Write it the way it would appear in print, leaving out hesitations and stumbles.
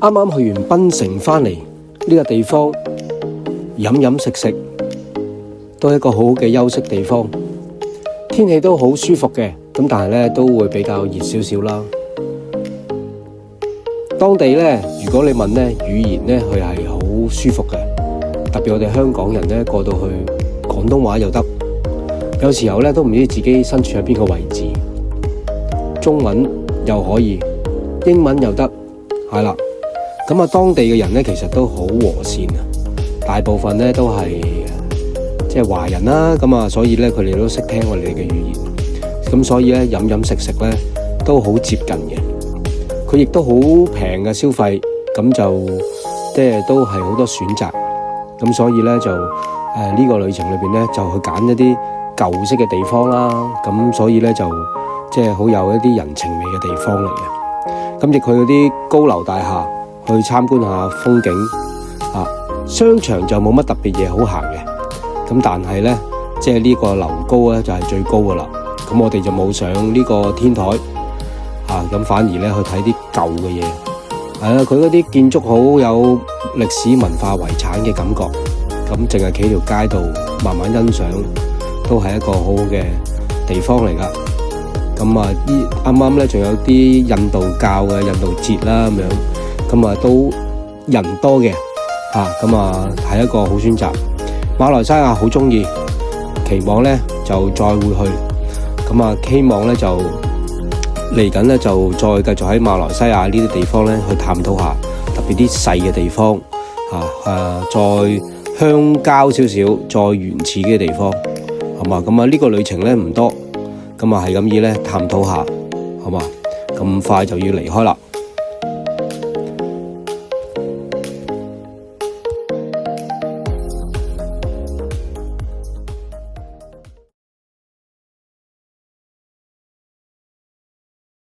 啱啱去完檳城翻嚟呢個地方，飲飲食食都係一個好好嘅休息地方，天氣都好舒服嘅，咁但係咧都會比較熱少少啦。當地咧，如果你問咧語言咧，佢係好舒服嘅，特別我哋香港人咧過到去廣東話又得，有時候咧都唔知自己身處喺邊個位置，中文又可以，英文又得，係啦。咁啊，當地嘅人咧其實都好和善啊，大部分咧都係即係華人啦，咁啊，所以咧佢哋都識聽我哋嘅語言，咁所以咧飲飲食食咧都好接近嘅，佢亦都好平嘅消費，咁就即係都係好多選擇，咁所以咧就呢個旅程裏邊咧就去揀一啲舊式嘅地方啦，咁所以咧就即係好有一啲人情味嘅地方嚟嘅，咁亦去嗰啲高樓大廈去參觀下風景啊，商場就冇乜特別嘢好行嘅，咁但係咧即係呢個樓高咧就係最高噶啦，咁我哋就冇上呢個天台啊，咁反而咧去睇啲舊嘅嘢，係啦，佢嗰啲建築好有歷史文化遺產嘅感覺，咁淨係企條街度慢慢欣賞，都係一個好好嘅地方嚟噶。咁啊，啱啱咧仲有啲印度教嘅印度節啦咁樣，咁啊都人多嘅嚇，咁啊係一個好選擇。馬來西亞好中意，期望咧就再會去，咁啊希望咧就嚟緊咧就再繼續喺馬來西亞呢啲地方咧去探討下，特別啲細嘅地方嚇，再鄉郊少少、再原始嘅地方，係嘛？咁啊呢個旅程咧唔多，咁啊係咁意咧探討下，好嘛？咁快就要離開啦。